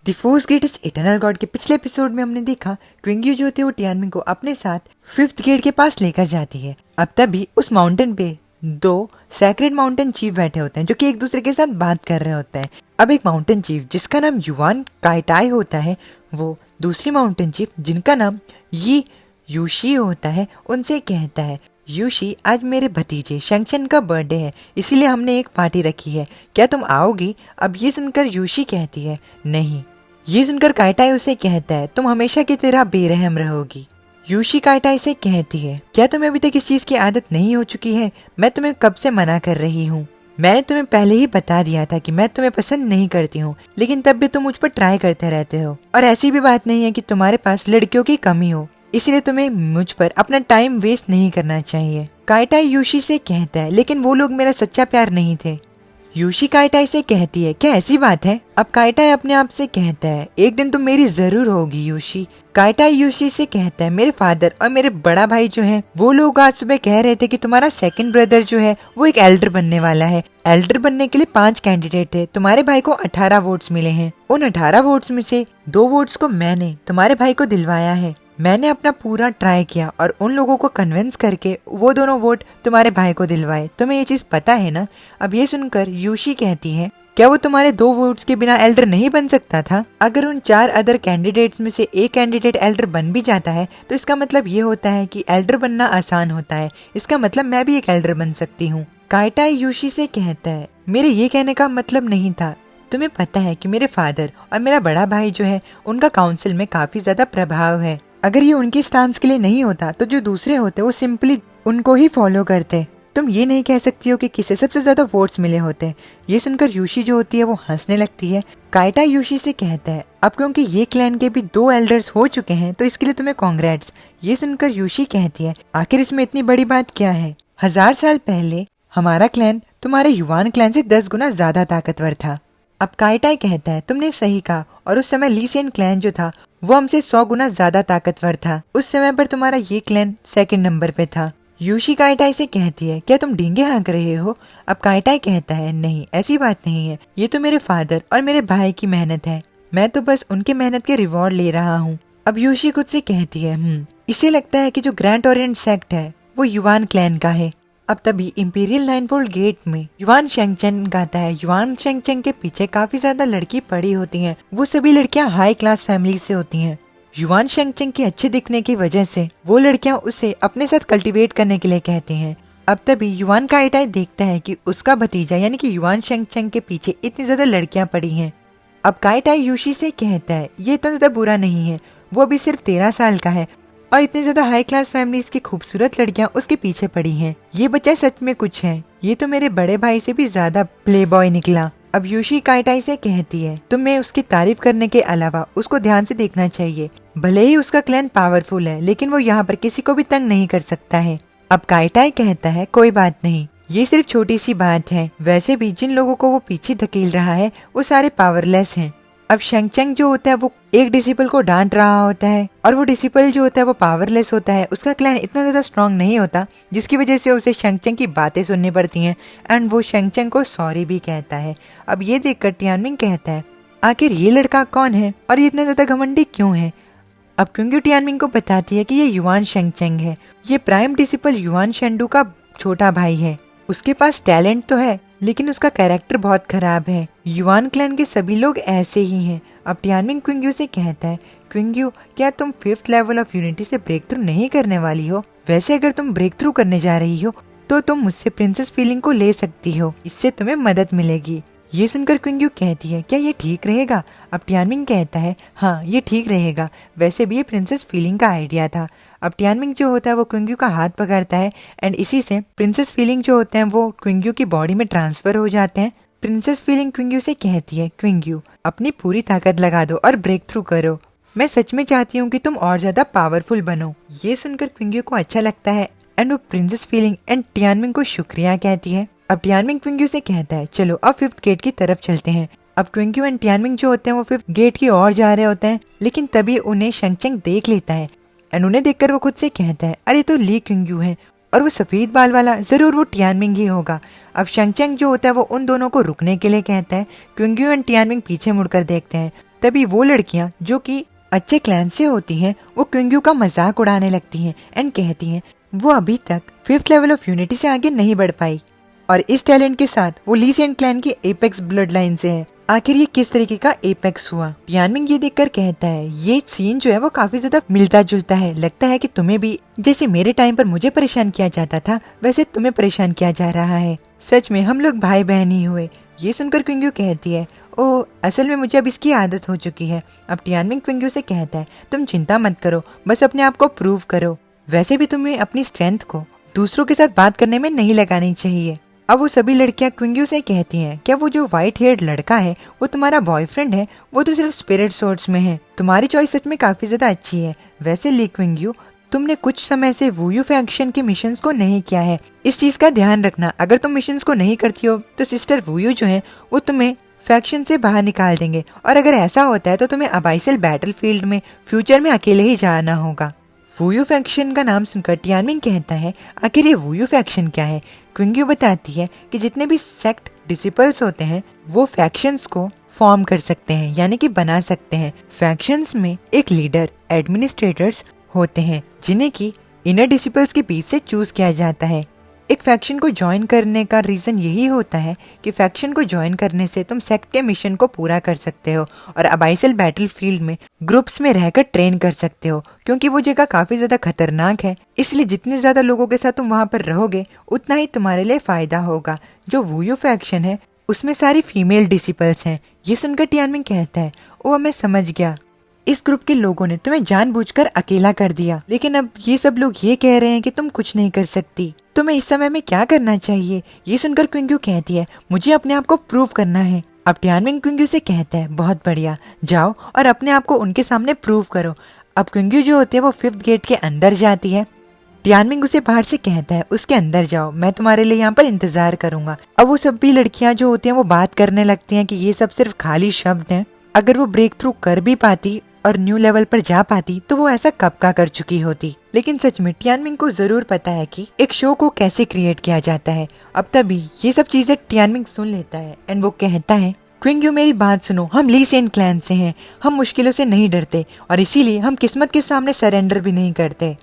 The force greatest eternal God के पिछले episode में हमने देखा क्विंग्यू जो होती है वो टियानमिन को अपने साथ फिफ्थ गेट के पास लेकर जाती है। अब तभी उस माउंटेन पे दो सैक्रेड माउंटेन चीफ बैठे होते हैं जो कि एक दूसरे के साथ बात कर रहे होते हैं। अब एक माउंटेन चीफ जिसका नाम युवान काइटाई होता है वो दूसरी माउंटेन चीफ जिनका नाम ये यूशी होता है उनसे कहता है, यूशी आज मेरे भतीजे शंगशन का बर्थडे है इसीलिए हमने एक पार्टी रखी है, क्या तुम आओगी? अब ये सुनकर यूशी कहती है नहीं। ये सुनकर काइटाई उसे कहता है तुम हमेशा की तरह बेरहम रहोगी। यूशी काइटाई से कहती है क्या तुम्हें अभी तक इस चीज की आदत नहीं हो चुकी है? मैं तुम्हें कब से मना कर रही हूँ। मैंने तुम्हें पहले ही बता दिया था कि मैं तुम्हें पसंद नहीं करती हूँ, लेकिन तब भी तुम मुझ पर ट्राई करते रहते हो। और ऐसी भी बात नहीं है कि तुम्हारे पास लड़कियों की कमी हो, इसलिए तुम्हें मुझ पर अपना टाइम वेस्ट नहीं करना चाहिए। काइटाई यूशी से कहता है लेकिन वो लोग मेरा सच्चा प्यार नहीं थे। यूशी काइटाई से कहती है क्या ऐसी बात है? अब काइटाई अपने आप से कहता है एक दिन तुम मेरी जरूर होगी यूशी। काइटाई यूशी से कहता है मेरे फादर और मेरे बड़ा भाई जो है वो लोग आज सुबह कह रहे थे कि तुम्हारा सेकंड ब्रदर जो है वो एक एल्डर बनने वाला है। एल्डर बनने के लिए 5 कैंडिडेट थे, तुम्हारे भाई को 18 वोट्स मिले हैं। उन 18 वोट्स में से 2 वोट्स को मैंने तुम्हारे भाई को दिलवाया है। मैंने अपना पूरा ट्राई किया और उन लोगों को कन्विंस करके वो दोनों वोट तुम्हारे भाई को दिलवाए। तुम्हें ये चीज पता है ना? अब ये सुनकर यूशी कहती है क्या वो तुम्हारे 2 वोट्स के बिना एल्डर नहीं बन सकता था? अगर उन 4 अदर कैंडिडेट्स में से एक कैंडिडेट एल्डर बन भी जाता है तो इसका मतलब ये होता है कि एल्डर बनना आसान होता है। इसका मतलब मैं भी एक एल्डर बन सकती हूँ। काइटाई यूशी से कहता है मेरे ये कहने का मतलब नहीं था। तुम्हें पता है कि मेरे फादर और मेरा बड़ा भाई जो है उनका काउंसिल में काफी ज्यादा प्रभाव है। अगर ये उनकी स्टांस के लिए नहीं होता तो जो दूसरे होते वो सिंपली उनको ही फॉलो करते। तुम ये नहीं कह सकती हो कि किसे सबसे ज्यादा वोट्स मिले होते। ये सुनकर यूशी जो होती है वो हंसने लगती है। काइटाई यूशी से कहता है अब क्योंकि ये क्लैन के भी 2 एल्डर्स हो चुके हैं तो इसके लिए तुम्हें कॉन्ग्रेट्स। ये सुनकर यूशी कहती है आखिर इसमें इतनी बड़ी बात क्या है? 1000 साल पहले हमारा क्लैन तुम्हारे युवान क्लैन से 10 गुना ज्यादा ताकतवर था। अब काइटाई कहता है तुमने सही कहा, और उस समय लीसियन क्लैन जो था वो हमसे 100 गुना ज्यादा ताकतवर था। उस समय पर तुम्हारा ये क्लैन सेकंड नंबर पे था। यूशी काइटाई से कहती है क्या तुम डींगे हाँक रहे हो? अब काइटाई कहता है नहीं ऐसी बात नहीं है, ये तो मेरे फादर और मेरे भाई की मेहनत है, मैं तो बस उनके मेहनत के रिवॉर्ड ले रहा हूँ। अब यूशी खुद से कहती है इसे लगता है कि जो ग्रैंड ओरिएंट सेक्ट है वो युवान क्लैन का है। अब तभी इंपीरियल 9 गेट में युवान शेंगचन गाता है। युवान शेंगचन के पीछे काफी ज्यादा लड़की पड़ी होती हैं। वो सभी लड़कियां हाई क्लास फैमिली से होती हैं। युवान शेंगचन के अच्छे दिखने की वजह से वो लड़कियां उसे अपने साथ कल्टीवेट करने के लिए कहती हैं। अब तभी युवान काइटाई देखता है कि उसका भतीजा यानी कि युवान शेंगचन के पीछे इतनी ज्यादा लड़कियां पड़ी हैं। अब काइटाई यूशी से कहता है ये इतना ज्यादा बुरा नहीं है, वो अभी सिर्फ 13 साल का है और इतने ज्यादा हाई क्लास फैमिलीज की खूबसूरत लड़कियां उसके पीछे पड़ी हैं। ये बच्चा सच में कुछ है, ये तो मेरे बड़े भाई से भी ज्यादा प्ले बॉय निकला। अब यूशी काइटाई से कहती है तुम्हें उसकी तारीफ करने के अलावा उसको ध्यान से देखना चाहिए। भले ही उसका क्लैन पावरफुल है लेकिन वो यहाँ पर किसी को भी तंग नहीं कर सकता है। अब काइटाई कहता है कोई बात नहीं, ये सिर्फ छोटी सी बात है, वैसे भी जिन लोगों को वो पीछे धकेल रहा है वो सारे पावरलेस हैं। अब शेंगचन जो होता है वो एक डिसिपल को डांट रहा होता है और वो डिसिपल जो होता है वो पावरलेस होता है। उसका क्लैन इतना ज्यादा स्ट्रांग नहीं होता जिसकी वजह से उसे शेंगचन की बातें सुननी पड़ती हैं एंड वो शेंगचन को सॉरी भी कहता है। अब ये देखकर टियानमिन कहता है आखिर ये लड़का कौन है और ये इतना ज्यादा घमंडी क्यों है? अब क्योंकि टियानमिन को बताती है कि ये युवान शेंगचन है, ये प्राइम डिसिपल युवान शेंडू का छोटा भाई है। उसके पास टैलेंट तो है लेकिन उसका कैरेक्टर बहुत खराब है। युवान क्लैन के सभी लोग ऐसे ही हैं। अब टियानमिन क्विंग्यू से कहता है क्विंग्यू क्या तुम 5th लेवल ऑफ यूनिटी से ब्रेक थ्रू नहीं करने वाली हो? वैसे अगर तुम ब्रेक थ्रू करने जा रही हो तो तुम मुझसे प्रिंसेस फीलिंग को ले सकती हो, इससे तुम्हें मदद मिलेगी। ये सुनकर क्विंग्यू कहती है क्या ये ठीक रहेगा? अब टियानमिन कहता है हाँ ये ठीक रहेगा, वैसे भी ये प्रिंसेस फीलिंग का आइडिया था। अब टियानमिन जो होता है वो क्विंग्यू का हाथ पकड़ता है एंड इसी से प्रिंसेस फीलिंग जो होते हैं वो क्विंग्यू की बॉडी में ट्रांसफर हो जाते हैं। प्रिंसेस फीलिंग क्विंग्यू से कहती है क्विंग्यू अपनी पूरी ताकत लगा दो और ब्रेक थ्रू करो, मैं सच में चाहती हूँ कि तुम और ज्यादा पावरफुल बनो। ये सुनकर क्विंग्यू को अच्छा लगता है एंड वो प्रिंसेस फीलिंग एंड टियानमिन को शुक्रिया कहती है। अब टियानमिन क्विंग्यू से कहता है चलो अब 5th गेट की तरफ चलते हैं। अब क्विंग्यू एंड टियानमिन जो होते हैं वो 5th गेट की ओर जा रहे होते हैं लेकिन तभी उन्हें शेंगचन देख लेता है एंड उन्हें देखकर वो खुद से कहता है अरे तो ली क्विंग्यू है और वो सफेद बाल वाला जरूर वो टियानमिन ही होगा। अब शेंगचन जो होता है वो उन दोनों को रुकने के लिए कहता है। क्विंग्यू एंड टियानमिन पीछे मुड़कर देखते हैं तभी वो लड़कियां जो कि अच्छे क्लैन से होती हैं वो क्विंग्यू का मजाक उड़ाने लगती हैं एंड कहती हैं वो अभी तक 5th लेवल ऑफ यूनिटी से आगे नहीं बढ़ पाई और इस टैलेंट के साथ वो ली सेन क्लैन की एपेक्स ब्लड लाइन से है। आखिर ये किस तरीके का एपेक्स हुआ? टियानमिंग ये देखकर कहता है ये सीन जो है वो काफी ज्यादा मिलता जुलता है। लगता है कि तुम्हें भी जैसे मेरे टाइम पर मुझे परेशान किया जाता था वैसे तुम्हें परेशान किया जा रहा है। सच में हम लोग भाई बहन ही हुए। ये सुनकर क्विंग्यू कहती है ओ असल में मुझे अब इसकी आदत हो चुकी है। अब टियानमिंग क्विंग्यू से कहता है तुम चिंता मत करो, बस अपने आप को प्रूव करो। वैसे भी तुम्हें अपनी स्ट्रेंथ को दूसरों के साथ बात करने में नहीं लगानी चाहिए। अब वो सभी लड़कियां क्विंग्यू से कहती हैं क्या वो जो व्हाइट हेयर्ड लड़का है वो तुम्हारा बॉयफ्रेंड है? वो तो सिर्फ स्पिरिट सोर्स में है। तुम्हारी चॉइस सच में काफी ज्यादा अच्छी है। वैसे ली क्विंग्यू तुमने कुछ समय से वूयू फैक्शन के मिशंस को नहीं किया है, इस चीज का ध्यान रखना। अगर तुम मिशंस को नहीं करती हो तो सिस्टर वूयू जो है वो तुम्हें फैक्शन से बाहर निकाल देंगे और अगर ऐसा होता है तो तुम्हें अबाइसल बैटलफील्ड में फ्यूचर में अकेले ही जाना होगा। वूयू फैक्शन का नाम सुनकर टियानमिंग कहता है आखिर ये वूयू फैक्शन क्या है? क्विंग्यू बताती है कि जितने भी सेक्ट डिसिपल्स होते हैं वो फैक्शंस को फॉर्म कर सकते हैं यानी कि बना सकते हैं। फैक्शंस में एक लीडर एडमिनिस्ट्रेटर्स होते हैं जिन्हें की इनर डिसिपल्स के बीच से चूज किया जाता है। एक फैक्शन को ज्वाइन करने का रीजन यही होता है कि फैक्शन को ज्वाइन करने से तुम सेक्ट के मिशन को पूरा कर सकते हो और अबाइसल बैटलफील्ड में ग्रुप्स में रहकर ट्रेन कर सकते हो, क्योंकि वो जगह काफी ज्यादा खतरनाक है। इसलिए जितने ज्यादा लोगों के साथ तुम वहाँ पर रहोगे उतना ही तुम्हारे लिए फायदा होगा। जो वूयू फैक्शन है उसमें सारी फीमेल डिसिपल्स हैं। ये सुनकर टियानमिंग कहता है ओ मैं समझ गया, इस ग्रुप के लोगों ने तुम्हें जानबूझकर अकेला कर दिया, लेकिन अब ये सब लोग ये कह रहे हैं कि तुम कुछ नहीं कर सकती। तुम्हें इस समय में क्या करना चाहिए? ये सुनकर क्विंग्यू कहती है मुझे अपने आप को प्रूव करना है। अब टियानमिंग क्विंग्यू से कहता है बहुत बढ़िया, जाओ और अपने आप को उनके सामने प्रूव करो। अब क्विंग्यू जो होती है वो 5th गेट के अंदर जाती है। टियानमिंग उसे बाहर से कहता है उसके अंदर जाओ, मैं तुम्हारे लिए यहाँ पर इंतजार करूंगा। अब वो सभी लड़कियां जो होती हैं वो बात करने लगती हैं कि ये सब सिर्फ खाली शब्द हैं। अगर वो ब्रेक थ्रू कर भी पाती और न्यू लेवल पर जा पाती तो वो ऐसा कब का कर चुकी होती। लेकिन सच में टियानमिंग को जरूर पता है कि एक शो को कैसे क्रिएट किया जाता है। अब तभी ये सब चीजें टियानमिंग सुन लेता है एंड वो कहता है क्विंग्यू मेरी बात सुनो, हम ली सेन क्लैन से हैं, हम मुश्किलों से नहीं डरते और इसीलिए हम किस्मत के सामने सरेंडर भी नहीं करते।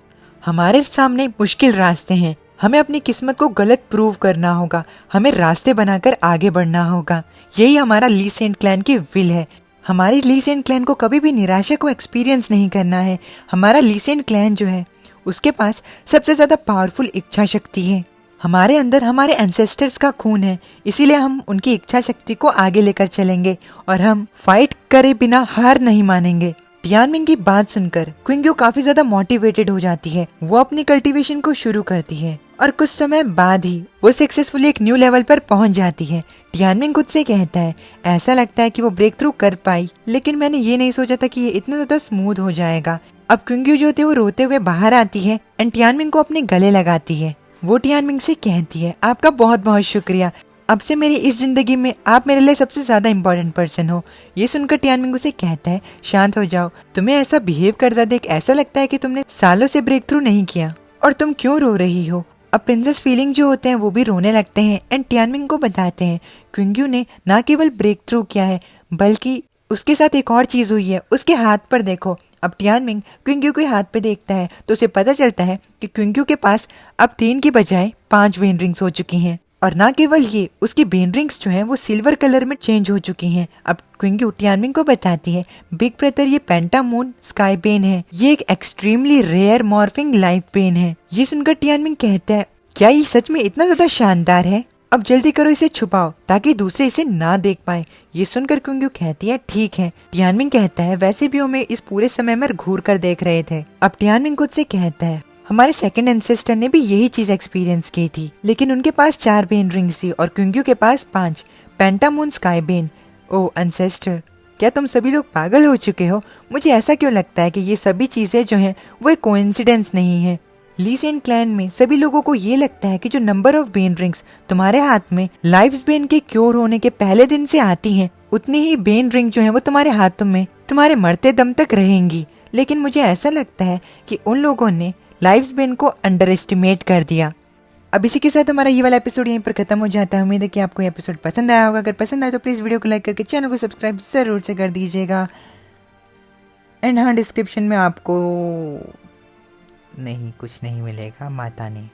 हमारे सामने मुश्किल रास्ते हैं, हमें अपनी किस्मत को गलत प्रूव करना होगा, हमें रास्ते बनाकर आगे बढ़ना होगा। यही हमारा ली सेन क्लैन की विल है। हमारी ली सेन क्लैन को कभी भी निराशा को एक्सपीरियंस नहीं करना है। हमारा ली सेन क्लैन जो है उसके पास सबसे ज्यादा पावरफुल इच्छा शक्ति है। हमारे अंदर हमारे एंसेस्टर्स का खून है, इसीलिए हम उनकी इच्छा शक्ति को आगे लेकर चलेंगे और हम फाइट करे बिना हार नहीं मानेंगे। टियानमिंग की बात सुनकर क्विंग्यू काफी ज्यादा मोटिवेटेड हो जाती है। वो अपनी कल्टीवेशन को शुरू करती है और कुछ समय बाद ही वो सक्सेसफुली एक न्यू लेवल पर पहुंच जाती है। टियानमिंग खुद से कहता है ऐसा लगता है कि वो ब्रेक थ्रू कर पाई, लेकिन मैंने ये नहीं सोचा था कि ये इतना ज्यादा स्मूथ हो जाएगा। अब क्विंग्यू जो थे वो रोते हुए बाहर आती है एंड टियानमिंग को अपने गले लगाती है। वो टियानमिंग से कहती है आपका बहुत बहुत शुक्रिया, अब से मेरी इस जिंदगी में आप मेरे लिए सबसे ज्यादा इम्पोर्टेंट पर्सन हो। ये सुनकर टियानमिंग उसे कहता है शांत हो जाओ, तुम्हें ऐसा बिहेव करता देख ऐसा लगता है कि तुमने सालों से ब्रेक थ्रू नहीं किया और तुम क्यों रो रही हो। अब प्रिंसेस फीलिंग जो होते हैं वो भी रोने लगते हैं एंड टियानमिंग को बताते हैं क्विंग्यू ने न केवल ब्रेक थ्रू किया है बल्कि उसके साथ एक और चीज हुई है, उसके हाथ पर देखो। अब टियानमिंग क्विंग्यू के हाथ पे देखता है तो उसे पता चलता है कि क्विंग्यू के पास अब 3 की बजाय 5 वेन रिंग्स हो चुकी हैं और ना केवल ये उसकी वेन रिंग्स जो हैं वो सिल्वर कलर में चेंज हो चुकी हैं। अब क्विंग्यू टियानमिंग को बताती है बिग ब्रदर ये पेंटामून स्काई बेन है, ये एक extremely rare morphing life bane है। ये सुनकर टियानमिंग कहता है क्या ये सच में इतना ज्यादा शानदार है? अब जल्दी करो इसे छुपाओ ताकि दूसरे इसे ना देख पाए। ये सुनकर क्विंग्यू कहती है ठीक है। टियानमिंग कहता है वैसे भी हमें इस पूरे समय में घूर कर देख रहे थे। अब टियानमिंग खुद से कहता है हमारे सेकंड एंसेस्टर ने भी यही चीज एक्सपीरियंस की थी, लेकिन उनके पास 4 बेन रिंग्स थी और क्विंग्यू के पास 5 पेंटामून स्काई बेन। ओ एंसेस्टर, क्या तुम सभी लोग पागल हो चुके हो? मुझे ऐसा क्यों लगता है कि ये सभी चीजें जो हैं वो एक कोइंसिडेंस नहीं है। ली सेन क्लैन में सभी लोगों को ये लगता है कि जो नंबर ऑफ बेन रिंग्स तुम्हारे हाथ में लाइफ बेन के क्योर होने के पहले दिन से आती हैं, उतनी ही बेन रिंग जो है वो तुम्हारे हाथों में तुम्हारे मरते दम तक रहेंगी। लेकिन मुझे ऐसा लगता है कि उन लोगों ने लाइफ बेन को अंडर एस्टिमेट कर दिया। अब इसी के साथ हमारा ये वाला एपिसोड यहीं पर खत्म हो जाता है। उम्मीद है कि आपको ये एपिसोड पसंद आया होगा। अगर पसंद आया तो प्लीज वीडियो को लाइक करके चैनल को सब्सक्राइब जरूर से कर दीजिएगा। एंड हाँ, डिस्क्रिप्शन में आपको नहीं कुछ नहीं मिलेगा, माता ने